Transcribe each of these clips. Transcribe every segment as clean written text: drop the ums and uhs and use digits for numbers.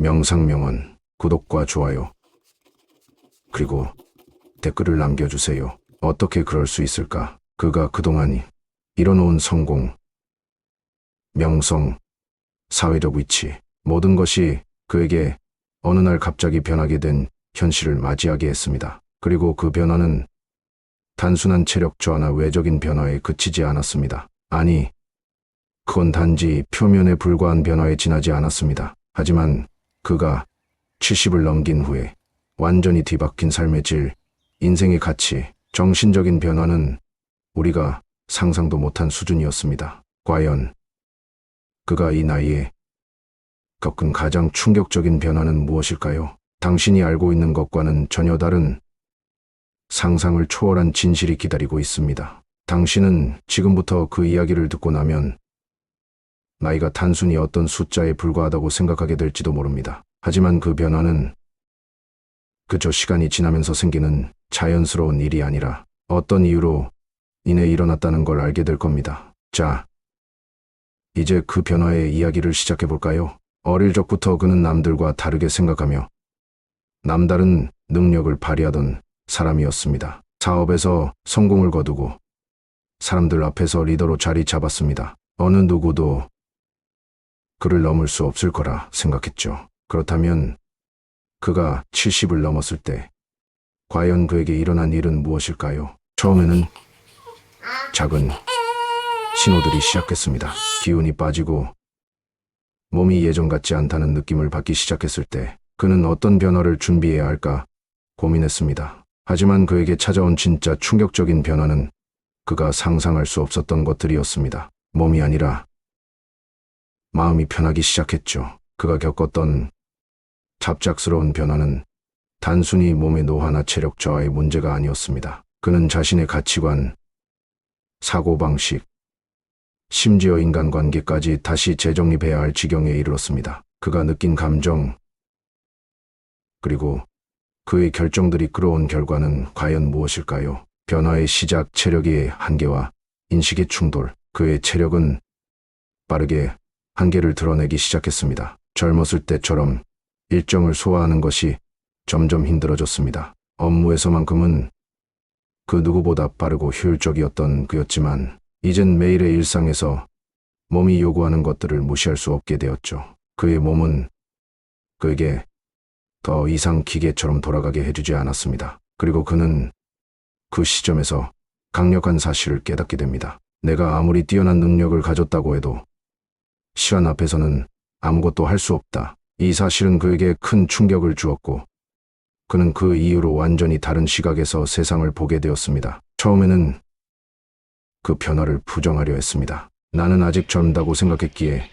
명상명언, 구독과 좋아요, 그리고 댓글을 남겨주세요. 어떻게 그럴 수 있을까? 그가 그동안 이뤄놓은 성공, 명성, 사회적 위치, 모든 것이 그에게 어느 날 갑자기 변하게 된 현실을 맞이하게 했습니다. 그리고 그 변화는 단순한 체력 저하나 외적인 변화에 그치지 않았습니다. 아니, 그건 단지 표면에 불과한 변화에 지나지 않았습니다. 하지만 그가 70을 넘긴 후에 완전히 뒤바뀐 삶의 질, 인생의 가치, 정신적인 변화는 우리가 상상도 못한 수준이었습니다. 과연 그가 이 나이에 겪은 가장 충격적인 변화는 무엇일까요? 당신이 알고 있는 것과는 전혀 다른 상상을 초월한 진실이 기다리고 있습니다. 당신은 지금부터 그 이야기를 듣고 나면 나이가 단순히 어떤 숫자에 불과하다고 생각하게 될지도 모릅니다. 하지만 그 변화는 그저 시간이 지나면서 생기는 자연스러운 일이 아니라 어떤 이유로 인해 일어났다는 걸 알게 될 겁니다. 자, 이제 그 변화의 이야기를 시작해 볼까요? 어릴 적부터 그는 남들과 다르게 생각하며 남다른 능력을 발휘하던 사람이었습니다. 사업에서 성공을 거두고 사람들 앞에서 리더로 자리 잡았습니다. 어느 누구도 그를 넘을 수 없을 거라 생각했죠. 그렇다면 그가 70을 넘었을 때 과연 그에게 일어난 일은 무엇일까요? 처음에는 작은 신호들이 시작했습니다. 기운이 빠지고 몸이 예전 같지 않다는 느낌을 받기 시작했을 때 그는 어떤 변화를 준비해야 할까 고민했습니다. 하지만 그에게 찾아온 진짜 충격적인 변화는 그가 상상할 수 없었던 것들이었습니다. 몸이 아니라 마음이 편하기 시작했죠. 그가 겪었던 갑작스러운 변화는 단순히 몸의 노화나 체력 저하의 문제가 아니었습니다. 그는 자신의 가치관, 사고방식, 심지어 인간관계까지 다시 재정립해야 할 지경에 이르렀습니다. 그가 느낀 감정, 그리고 그의 결정들이 끌어온 결과는 과연 무엇일까요? 변화의 시작, 체력의 한계와 인식의 충돌. 그의 체력은 빠르게 한계를 드러내기 시작했습니다. 젊었을 때처럼 일정을 소화하는 것이 점점 힘들어졌습니다. 업무에서만큼은 그 누구보다 빠르고 효율적이었던 그였지만 이젠 매일의 일상에서 몸이 요구하는 것들을 무시할 수 없게 되었죠. 그의 몸은 그에게 더 이상 기계처럼 돌아가게 해주지 않았습니다. 그리고 그는 그 시점에서 강력한 사실을 깨닫게 됩니다. 내가 아무리 뛰어난 능력을 가졌다고 해도 시간 앞에서는 아무것도 할 수 없다. 이 사실은 그에게 큰 충격을 주었고 그는 그 이후로 완전히 다른 시각에서 세상을 보게 되었습니다. 처음에는 그 변화를 부정하려 했습니다. 나는 아직 젊다고 생각했기에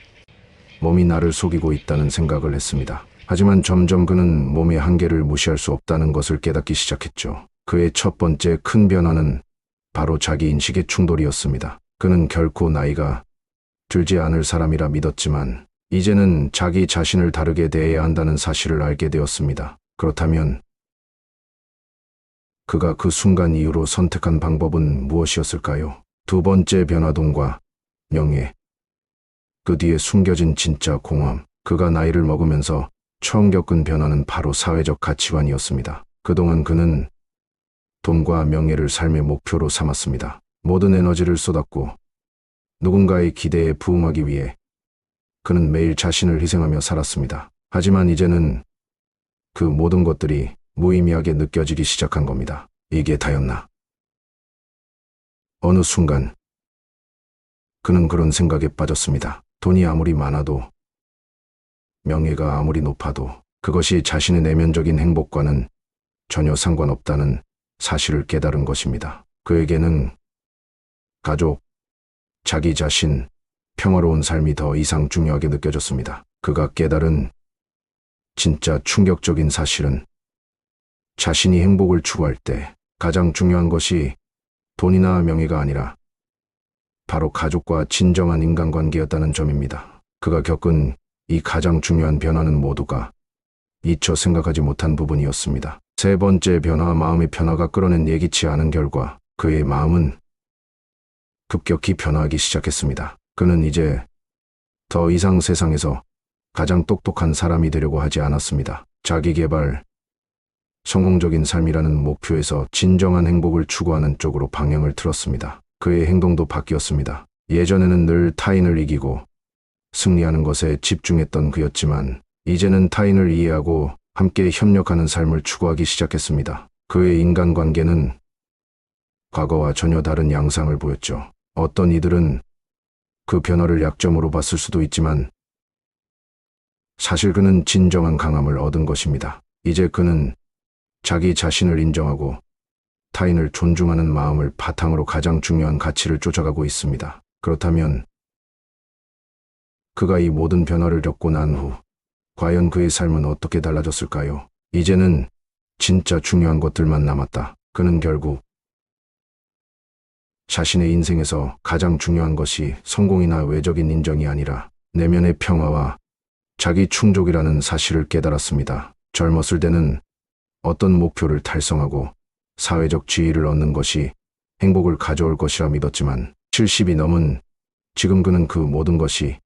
몸이 나를 속이고 있다는 생각을 했습니다. 하지만 점점 그는 몸의 한계를 무시할 수 없다는 것을 깨닫기 시작했죠. 그의 첫 번째 큰 변화는 바로 자기 인식의 충돌이었습니다. 그는 결코 나이가 들지 않을 사람이라 믿었지만 이제는 자기 자신을 다르게 대해야 한다는 사실을 알게 되었습니다. 그렇다면 그가 그 순간 이후로 선택한 방법은 무엇이었을까요? 두 번째 변화동과 명예. 그 뒤에 숨겨진 진짜 공허함. 그가 나이를 먹으면서 처음 겪은 변화는 바로 사회적 가치관이었습니다. 그동안 그는 돈과 명예를 삶의 목표로 삼았습니다. 모든 에너지를 쏟았고 누군가의 기대에 부응하기 위해 그는 매일 자신을 희생하며 살았습니다. 하지만 이제는 그 모든 것들이 무의미하게 느껴지기 시작한 겁니다. 이게 다였나? 어느 순간 그는 그런 생각에 빠졌습니다. 돈이 아무리 많아도 명예가 아무리 높아도 그것이 자신의 내면적인 행복과는 전혀 상관없다는 사실을 깨달은 것입니다. 그에게는 가족, 자기 자신, 평화로운 삶이 더 이상 중요하게 느껴졌습니다. 그가 깨달은 진짜 충격적인 사실은 자신이 행복을 추구할 때 가장 중요한 것이 돈이나 명예가 아니라 바로 가족과 진정한 인간관계였다는 점입니다. 그가 겪은 이 가장 중요한 변화는 모두가 미처 생각하지 못한 부분이었습니다. 세 번째 변화, 마음의 변화가 끌어낸 예기치 않은 결과 그의 마음은 급격히 변화하기 시작했습니다. 그는 이제 더 이상 세상에서 가장 똑똑한 사람이 되려고 하지 않았습니다. 자기 개발, 성공적인 삶이라는 목표에서 진정한 행복을 추구하는 쪽으로 방향을 틀었습니다. 그의 행동도 바뀌었습니다. 예전에는 늘 타인을 이기고 승리하는 것에 집중했던 그였지만 이제는 타인을 이해하고 함께 협력하는 삶을 추구하기 시작했습니다. 그의 인간관계는 과거와 전혀 다른 양상을 보였죠. 어떤 이들은 그 변화를 약점으로 봤을 수도 있지만 사실 그는 진정한 강함을 얻은 것입니다. 이제 그는 자기 자신을 인정하고 타인을 존중하는 마음을 바탕으로 가장 중요한 가치를 쫓아가고 있습니다. 그렇다면 그가 이 모든 변화를 겪고 난 후 과연 그의 삶은 어떻게 달라졌을까요? 이제는 진짜 중요한 것들만 남았다. 그는 결국 자신의 인생에서 가장 중요한 것이 성공이나 외적인 인정이 아니라 내면의 평화와 자기 충족이라는 사실을 깨달았습니다. 젊었을 때는 어떤 목표를 달성하고 사회적 지위를 얻는 것이 행복을 가져올 것이라 믿었지만 70이 넘은 지금 그는 그 모든 것이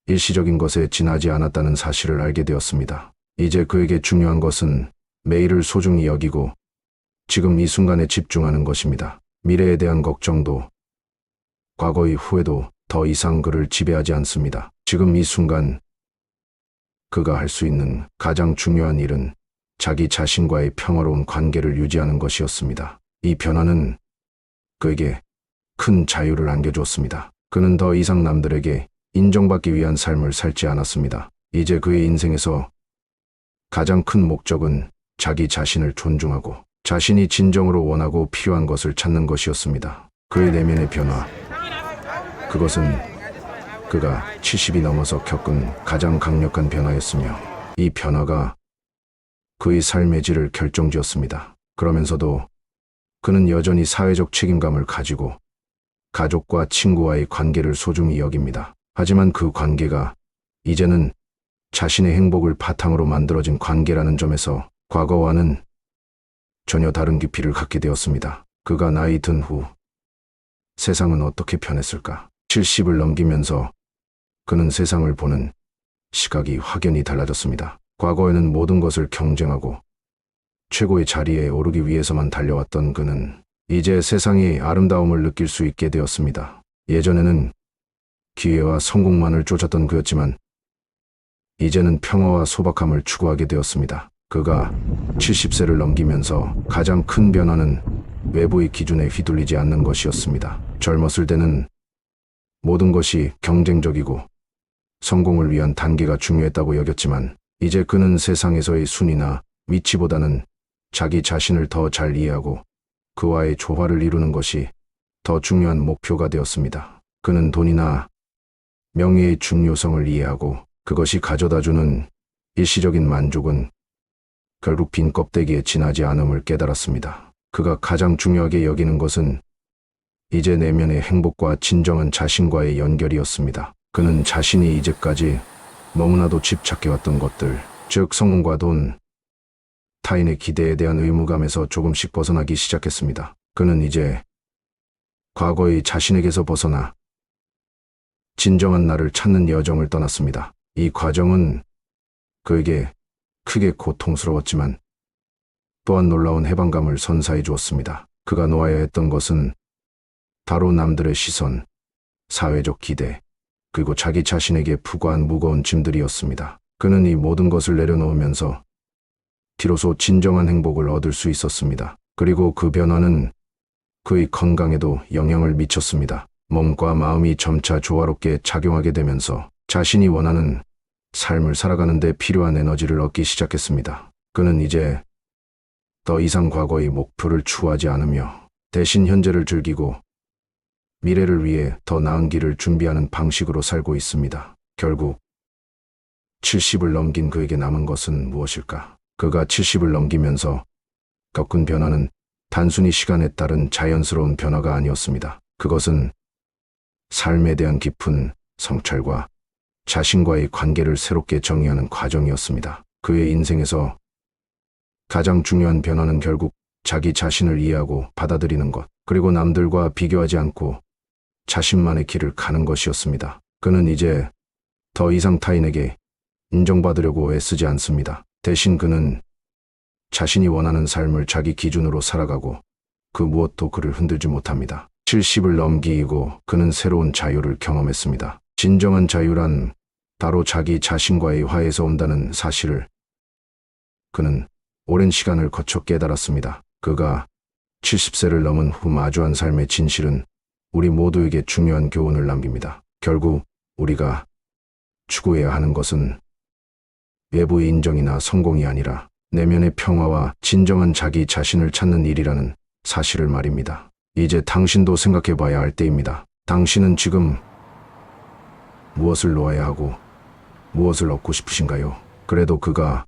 일시적인 것에 지나지 않았다는 사실을 알게 되었습니다. 이제 그에게 중요한 것은 매일을 소중히 여기고 지금 이 순간에 집중하는 것입니다. 미래에 대한 걱정도 과거의 후회도 더 이상 그를 지배하지 않습니다. 지금 이 순간 그가 할 수 있는 가장 중요한 일은 자기 자신과의 평화로운 관계를 유지하는 것이었습니다. 이 변화는 그에게 큰 자유를 안겨주었습니다. 그는 더 이상 남들에게 인정받기 위한 삶을 살지 않았습니다. 이제 그의 인생에서 가장 큰 목적은 자기 자신을 존중하고 자신이 진정으로 원하고 필요한 것을 찾는 것이었습니다. 그의 내면의 변화, 그것은 그가 70이 넘어서 겪은 가장 강력한 변화였으며 이 변화가 그의 삶의 질을 결정지었습니다. 그러면서도 그는 여전히 사회적 책임감을 가지고 가족과 친구와의 관계를 소중히 여깁니다. 하지만 그 관계가 이제는 자신의 행복을 바탕으로 만들어진 관계라는 점에서 과거와는 전혀 다른 깊이를 갖게 되었습니다. 그가 나이 든 후 세상은 어떻게 변했을까? 70을 넘기면서 그는 세상을 보는 시각이 확연히 달라졌습니다. 과거에는 모든 것을 경쟁하고 최고의 자리에 오르기 위해서만 달려왔던 그는 이제 세상의 아름다움을 느낄 수 있게 되었습니다. 예전에는 기회와 성공만을 쫓았던 그였지만 이제는 평화와 소박함을 추구하게 되었습니다. 그가 70세를 넘기면서 가장 큰 변화는 외부의 기준에 휘둘리지 않는 것이었습니다. 젊었을 때는 모든 것이 경쟁적이고 성공을 위한 단계가 중요했다고 여겼지만 이제 그는 세상에서의 순위나 위치보다는 자기 자신을 더 잘 이해하고 그와의 조화를 이루는 것이 더 중요한 목표가 되었습니다. 그는 돈이나 명예의 중요성을 이해하고 그것이 가져다주는 일시적인 만족은 결국 빈 껍데기에 지나지 않음을 깨달았습니다. 그가 가장 중요하게 여기는 것은 이제 내면의 행복과 진정한 자신과의 연결이었습니다. 그는 자신이 이제까지 너무나도 집착해왔던 것들, 즉 성공과 돈, 타인의 기대에 대한 의무감에서 조금씩 벗어나기 시작했습니다. 그는 이제 과거의 자신에게서 벗어나 진정한 나를 찾는 여정을 떠났습니다. 이 과정은 그에게 크게 고통스러웠지만 또한 놀라운 해방감을 선사해 주었습니다. 그가 놓아야 했던 것은 바로 남들의 시선, 사회적 기대, 그리고 자기 자신에게 부과한 무거운 짐들이었습니다. 그는 이 모든 것을 내려놓으면서 비로소 진정한 행복을 얻을 수 있었습니다. 그리고 그 변화는 그의 건강에도 영향을 미쳤습니다. 몸과 마음이 점차 조화롭게 작용하게 되면서 자신이 원하는 삶을 살아가는 데 필요한 에너지를 얻기 시작했습니다. 그는 이제 더 이상 과거의 목표를 추구하지 않으며 대신 현재를 즐기고 미래를 위해 더 나은 길을 준비하는 방식으로 살고 있습니다. 결국 70을 넘긴 그에게 남은 것은 무엇일까? 그가 70을 넘기면서 겪은 변화는 단순히 시간에 따른 자연스러운 변화가 아니었습니다. 그것은 삶에 대한 깊은 성찰과 자신과의 관계를 새롭게 정의하는 과정이었습니다. 그의 인생에서 가장 중요한 변화는 결국 자기 자신을 이해하고 받아들이는 것, 그리고 남들과 비교하지 않고 자신만의 길을 가는 것이었습니다. 그는 이제 더 이상 타인에게 인정받으려고 애쓰지 않습니다. 대신 그는 자신이 원하는 삶을 자기 기준으로 살아가고 그 무엇도 그를 흔들지 못합니다. 70을 넘기고 그는 새로운 자유를 경험했습니다. 진정한 자유란 바로 자기 자신과의 화해에서 온다는 사실을 그는 오랜 시간을 거쳐 깨달았습니다. 그가 70세를 넘은 후 마주한 삶의 진실은 우리 모두에게 중요한 교훈을 남깁니다. 결국 우리가 추구해야 하는 것은 외부의 인정이나 성공이 아니라 내면의 평화와 진정한 자기 자신을 찾는 일이라는 사실을 말입니다. 이제 당신도 생각해 봐야 할 때입니다. 당신은 지금 무엇을 놓아야 하고 무엇을 얻고 싶으신가요? 그래도 그가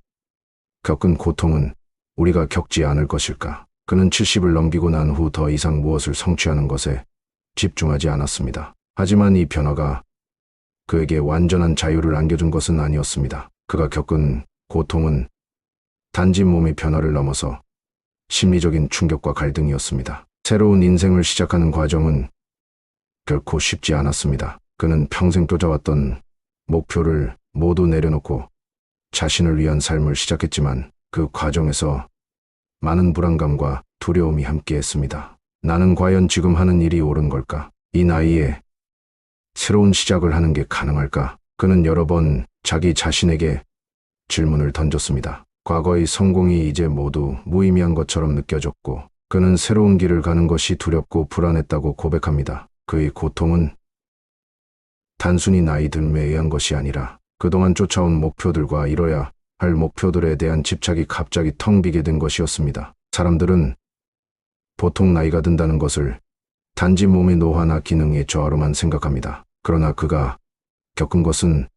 겪은 고통은 우리가 겪지 않을 것일까? 그는 70을 넘기고 난 후 더 이상 무엇을 성취하는 것에 집중하지 않았습니다. 하지만 이 변화가 그에게 완전한 자유를 안겨준 것은 아니었습니다. 그가 겪은 고통은 단지 몸의 변화를 넘어서 심리적인 충격과 갈등이었습니다. 새로운 인생을 시작하는 과정은 결코 쉽지 않았습니다. 그는 평생 쫓아왔던 목표를 모두 내려놓고 자신을 위한 삶을 시작했지만 그 과정에서 많은 불안감과 두려움이 함께했습니다. 나는 과연 지금 하는 일이 옳은 걸까? 이 나이에 새로운 시작을 하는 게 가능할까? 그는 여러 번 자기 자신에게 질문을 던졌습니다. 과거의 성공이 이제 모두 무의미한 것처럼 느껴졌고 그는 새로운 길을 가는 것이 두렵고 불안했다고 고백합니다. 그의 고통은 단순히 나이 듦에 의한 것이 아니라 그동안 쫓아온 목표들과 이뤄야 할 목표들에 대한 집착이 갑자기 텅 비게 된 것이었습니다. 사람들은 보통 나이가 든다는 것을 단지 몸의 노화나 기능의 저하로만 생각합니다. 그러나 그가 겪은 것은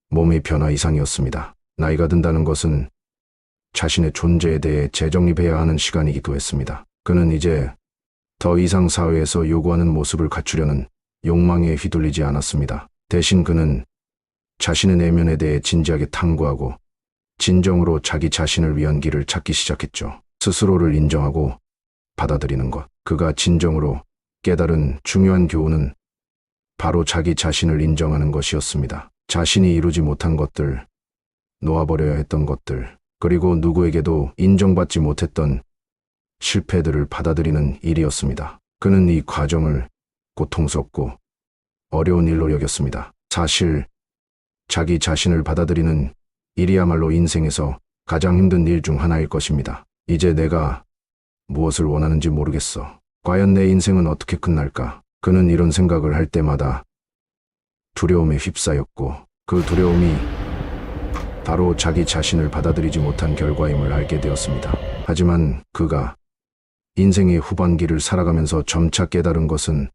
몸의 변화 이상이었습니다. 나이가 든다는 것은 자신의 존재에 대해 재정립해야 하는 시간이기도 했습니다. 그는 이제 더 이상 사회에서 요구하는 모습을 갖추려는 욕망에 휘둘리지 않았습니다. 대신 그는 자신의 내면에 대해 진지하게 탐구하고 진정으로 자기 자신을 위한 길을 찾기 시작했죠. 스스로를 인정하고 받아들이는 것. 그가 진정으로 깨달은 중요한 교훈은 바로 자기 자신을 인정하는 것이었습니다. 자신이 이루지 못한 것들, 놓아버려야 했던 것들, 그리고 누구에게도 인정받지 못했던 실패들을 받아들이는 일이었습니다. 그는 이 과정을 고통스럽고 어려운 일로 여겼습니다. 사실 자기 자신을 받아들이는 일이야말로 인생에서 가장 힘든 일 중 하나일 것입니다. 이제 내가 무엇을 원하는지 모르겠어. 과연 내 인생은 어떻게 끝날까? 그는 이런 생각을 할 때마다 두려움에 휩싸였고 그 두려움이 바로 자기 자신을 받아들이지 못한 결과임을 알게 되었습니다. 하지만 그가 인생의 후반기를 살아가면서 점차 깨달은 것은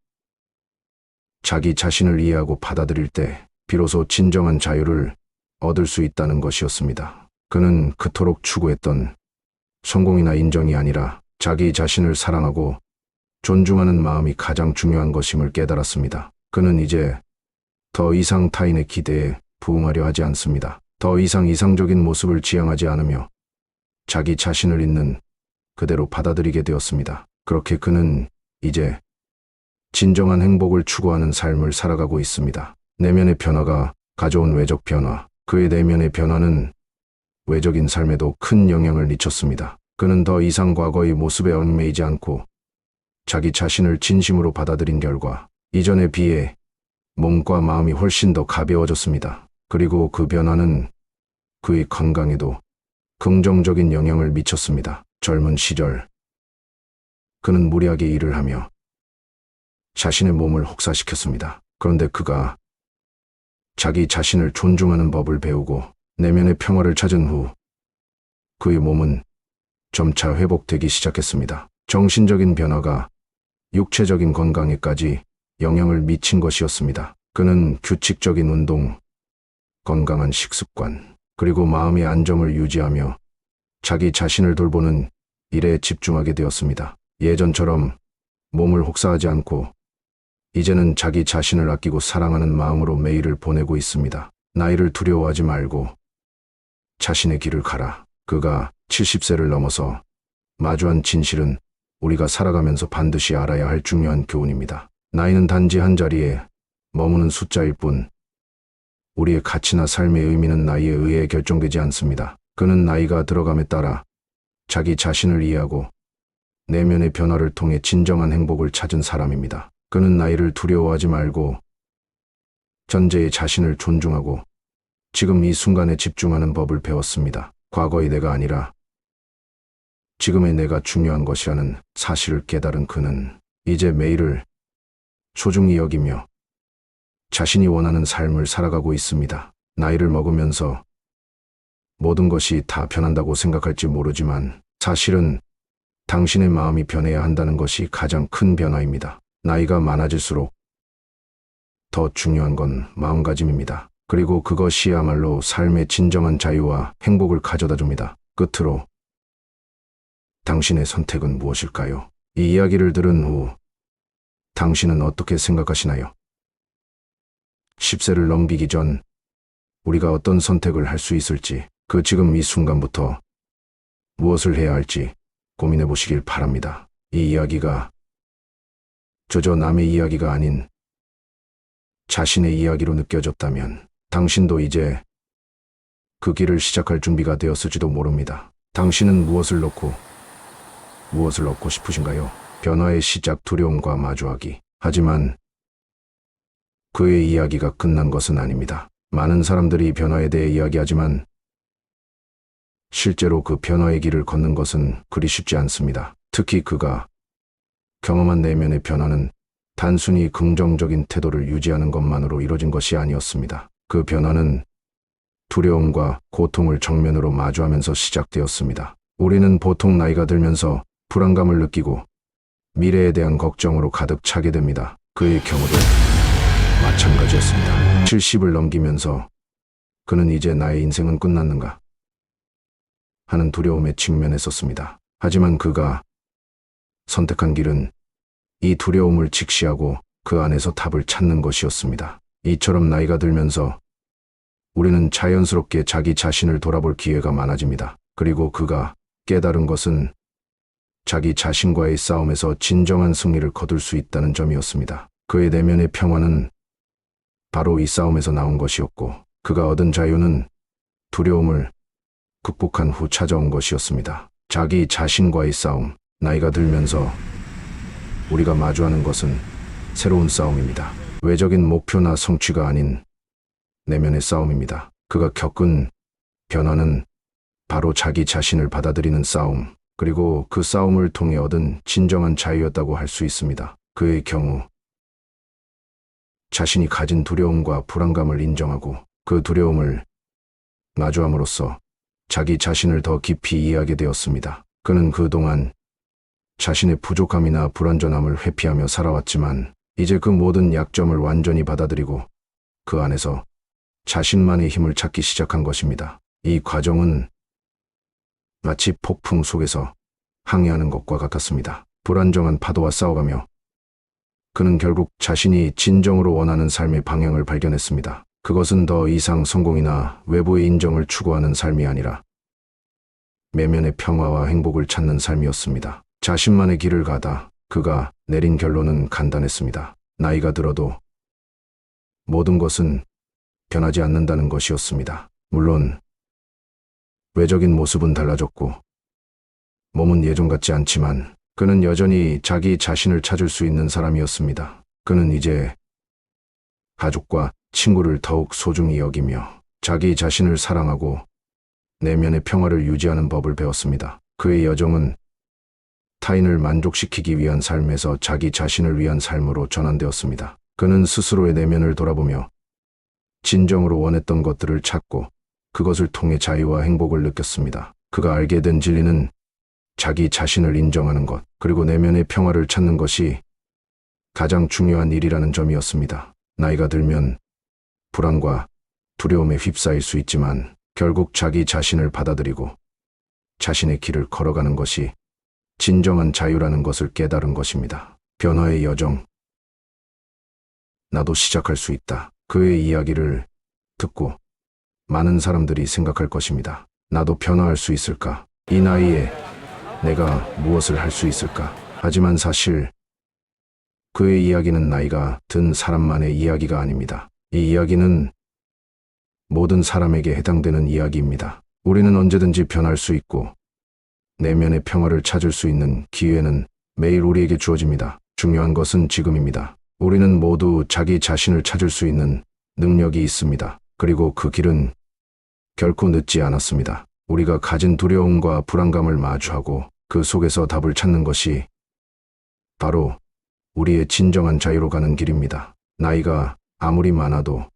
자기 자신을 이해하고 받아들일 때 비로소 진정한 자유를 얻을 수 있다는 것이었습니다. 그는 그토록 추구했던 성공이나 인정이 아니라 자기 자신을 사랑하고 존중하는 마음이 가장 중요한 것임을 깨달았습니다. 그는 이제 더 이상 타인의 기대에 부응하려 하지 않습니다. 더 이상 이상적인 모습을 지향하지 않으며 자기 자신을 있는 그대로 받아들이게 되었습니다. 그렇게 그는 이제 진정한 행복을 추구하는 삶을 살아가고 있습니다. 내면의 변화가 가져온 외적 변화, 그의 내면의 변화는 외적인 삶에도 큰 영향을 미쳤습니다. 그는 더 이상 과거의 모습에 얽매이지 않고 자기 자신을 진심으로 받아들인 결과 이전에 비해 몸과 마음이 훨씬 더 가벼워졌습니다. 그리고 그 변화는 그의 건강에도 긍정적인 영향을 미쳤습니다. 젊은 시절 그는 무리하게 일을 하며 자신의 몸을 혹사시켰습니다. 그런데 그가 자기 자신을 존중하는 법을 배우고 내면의 평화를 찾은 후 그의 몸은 점차 회복되기 시작했습니다. 정신적인 변화가 육체적인 건강에까지 영향을 미친 것이었습니다. 그는 규칙적인 운동, 건강한 식습관, 그리고 마음의 안정을 유지하며 자기 자신을 돌보는 일에 집중하게 되었습니다. 예전처럼 몸을 혹사하지 않고 이제는 자기 자신을 아끼고 사랑하는 마음으로 매일을 보내고 있습니다. 나이를 두려워하지 말고 자신의 길을 가라. 그가 70세를 넘어서 마주한 진실은 우리가 살아가면서 반드시 알아야 할 중요한 교훈입니다. 나이는 단지 한 자리에 머무는 숫자일 뿐 우리의 가치나 삶의 의미는 나이에 의해 결정되지 않습니다. 그는 나이가 들어감에 따라 자기 자신을 이해하고 내면의 변화를 통해 진정한 행복을 찾은 사람입니다. 그는 나이를 두려워하지 말고 전제의 자신을 존중하고 지금 이 순간에 집중하는 법을 배웠습니다. 과거의 내가 아니라 지금의 내가 중요한 것이라는 사실을 깨달은 그는 이제 매일을 소중히 여기며 자신이 원하는 삶을 살아가고 있습니다. 나이를 먹으면서 모든 것이 다 변한다고 생각할지 모르지만 사실은 당신의 마음이 변해야 한다는 것이 가장 큰 변화입니다. 나이가 많아질수록 더 중요한 건 마음가짐입니다. 그리고 그것이야말로 삶의 진정한 자유와 행복을 가져다 줍니다. 끝으로 당신의 선택은 무엇일까요? 이 이야기를 들은 후 당신은 어떻게 생각하시나요? 10세를 넘기기 전 우리가 어떤 선택을 할 수 있을지, 그 지금 이 순간부터 무엇을 해야 할지 고민해 보시길 바랍니다. 이 이야기가 저저 남의 이야기가 아닌 자신의 이야기로 느껴졌다면 당신도 이제 그 길을 시작할 준비가 되었을지도 모릅니다. 당신은 무엇을 얻고 싶으신가요? 변화의 시작, 두려움과 마주하기. 하지만 그의 이야기가 끝난 것은 아닙니다. 많은 사람들이 변화에 대해 이야기하지만 실제로 그 변화의 길을 걷는 것은 그리 쉽지 않습니다. 특히 그가 경험한 내면의 변화는 단순히 긍정적인 태도를 유지하는 것만으로 이뤄진 것이 아니었습니다. 그 변화는 두려움과 고통을 정면으로 마주하면서 시작되었습니다. 우리는 보통 나이가 들면서 불안감을 느끼고 미래에 대한 걱정으로 가득 차게 됩니다. 그의 경우도 마찬가지였습니다. 70을 넘기면서 그는 이제 나의 인생은 끝났는가 하는 두려움에 직면했었습니다. 하지만 그가 선택한 길은 이 두려움을 직시하고 그 안에서 답을 찾는 것이었습니다. 이처럼 나이가 들면서 우리는 자연스럽게 자기 자신을 돌아볼 기회가 많아집니다. 그리고 그가 깨달은 것은 자기 자신과의 싸움에서 진정한 승리를 거둘 수 있다는 점이었습니다. 그의 내면의 평화는 바로 이 싸움에서 나온 것이었고, 그가 얻은 자유는 두려움을 극복한 후 찾아온 것이었습니다. 자기 자신과의 싸움. 나이가 들면서 우리가 마주하는 것은 새로운 싸움입니다. 외적인 목표나 성취가 아닌 내면의 싸움입니다. 그가 겪은 변화는 바로 자기 자신을 받아들이는 싸움, 그리고 그 싸움을 통해 얻은 진정한 자유였다고 할 수 있습니다. 그의 경우 자신이 가진 두려움과 불안감을 인정하고 그 두려움을 마주함으로써 자기 자신을 더 깊이 이해하게 되었습니다. 그는 그동안 자신의 부족함이나 불완전함을 회피하며 살아왔지만 이제 그 모든 약점을 완전히 받아들이고 그 안에서 자신만의 힘을 찾기 시작한 것입니다. 이 과정은 마치 폭풍 속에서 항해하는 것과 같았습니다. 불안정한 파도와 싸워가며 그는 결국 자신이 진정으로 원하는 삶의 방향을 발견했습니다. 그것은 더 이상 성공이나 외부의 인정을 추구하는 삶이 아니라 내면의 평화와 행복을 찾는 삶이었습니다. 자신만의 길을 가다 그가 내린 결론은 간단했습니다. 나이가 들어도 모든 것은 변하지 않는다는 것이었습니다. 물론 외적인 모습은 달라졌고 몸은 예전 같지 않지만 그는 여전히 자기 자신을 찾을 수 있는 사람이었습니다. 그는 이제 가족과 친구를 더욱 소중히 여기며 자기 자신을 사랑하고 내면의 평화를 유지하는 법을 배웠습니다. 그의 여정은 타인을 만족시키기 위한 삶에서 자기 자신을 위한 삶으로 전환되었습니다. 그는 스스로의 내면을 돌아보며 진정으로 원했던 것들을 찾고 그것을 통해 자유와 행복을 느꼈습니다. 그가 알게 된 진리는 자기 자신을 인정하는 것, 그리고 내면의 평화를 찾는 것이 가장 중요한 일이라는 점이었습니다. 나이가 들면 불안과 두려움에 휩싸일 수 있지만 결국 자기 자신을 받아들이고 자신의 길을 걸어가는 것이 진정한 자유라는 것을 깨달은 것입니다. 변화의 여정. 나도 시작할 수 있다. 그의 이야기를 듣고 많은 사람들이 생각할 것입니다. 나도 변화할 수 있을까? 이 나이에 내가 무엇을 할 수 있을까? 하지만 사실 그의 이야기는 나이가 든 사람만의 이야기가 아닙니다. 이 이야기는 모든 사람에게 해당되는 이야기입니다. 우리는 언제든지 변할 수 있고 내면의 평화를 찾을 수 있는 기회는 매일 우리에게 주어집니다. 중요한 것은 지금입니다. 우리는 모두 자기 자신을 찾을 수 있는 능력이 있습니다. 그리고 그 길은 결코 늦지 않았습니다. 우리가 가진 두려움과 불안감을 마주하고 그 속에서 답을 찾는 것이 바로 우리의 진정한 자유로 가는 길입니다. 나이가 아무리 많아도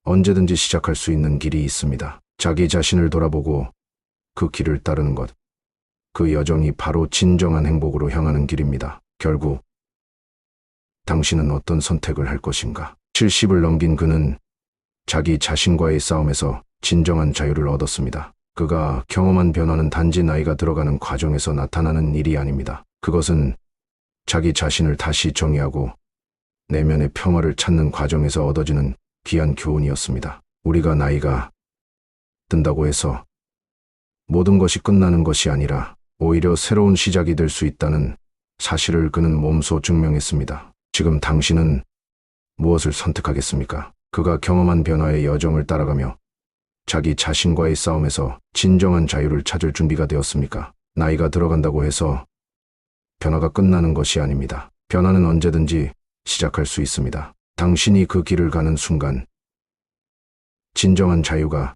언제든지 시작할 수 있는 길이 있습니다. 자기 자신을 돌아보고 그 길을 따르는 것. 그 여정이 바로 진정한 행복으로 향하는 길입니다. 결국 당신은 어떤 선택을 할 것인가? 70을 넘긴 그는 자기 자신과의 싸움에서 진정한 자유를 얻었습니다. 그가 경험한 변화는 단지 나이가 들어가는 과정에서 나타나는 일이 아닙니다. 그것은 자기 자신을 다시 정의하고 내면의 평화를 찾는 과정에서 얻어지는 귀한 교훈이었습니다. 우리가 나이가 든다고 해서 모든 것이 끝나는 것이 아니라 오히려 새로운 시작이 될 수 있다는 사실을 그는 몸소 증명했습니다. 지금 당신은 무엇을 선택하겠습니까? 그가 경험한 변화의 여정을 따라가며 자기 자신과의 싸움에서 진정한 자유를 찾을 준비가 되었습니까? 나이가 들어간다고 해서 변화가 끝나는 것이 아닙니다. 변화는 언제든지 시작할 수 있습니다. 당신이 그 길을 가는 순간 진정한 자유가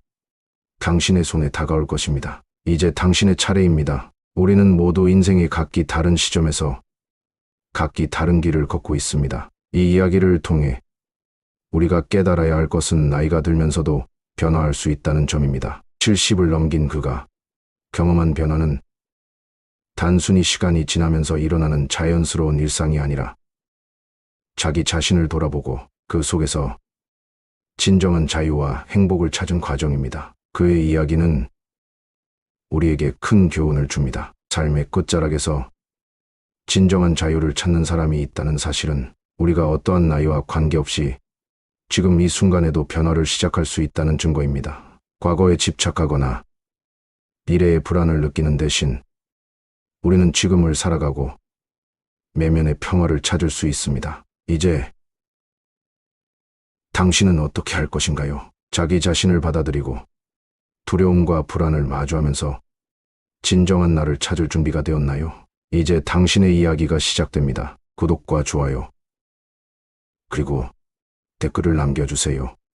당신의 손에 다가올 것입니다. 이제 당신의 차례입니다. 우리는 모두 인생의 각기 다른 시점에서 각기 다른 길을 걷고 있습니다. 이 이야기를 통해 우리가 깨달아야 할 것은 나이가 들면서도 변화할 수 있다는 점입니다. 70을 넘긴 그가 경험한 변화는 단순히 시간이 지나면서 일어나는 자연스러운 일상이 아니라 자기 자신을 돌아보고 그 속에서 진정한 자유와 행복을 찾은 과정입니다. 그의 이야기는 우리에게 큰 교훈을 줍니다. 삶의 끝자락에서 진정한 자유를 찾는 사람이 있다는 사실은 우리가 어떠한 나이와 관계없이 지금 이 순간에도 변화를 시작할 수 있다는 증거입니다. 과거에 집착하거나 미래의 불안을 느끼는 대신 우리는 지금을 살아가고 내면의 평화를 찾을 수 있습니다. 이제 당신은 어떻게 할 것인가요? 자기 자신을 받아들이고 두려움과 불안을 마주하면서 진정한 나를 찾을 준비가 되었나요? 이제 당신의 이야기가 시작됩니다. 구독과 좋아요, 그리고 댓글을 남겨주세요.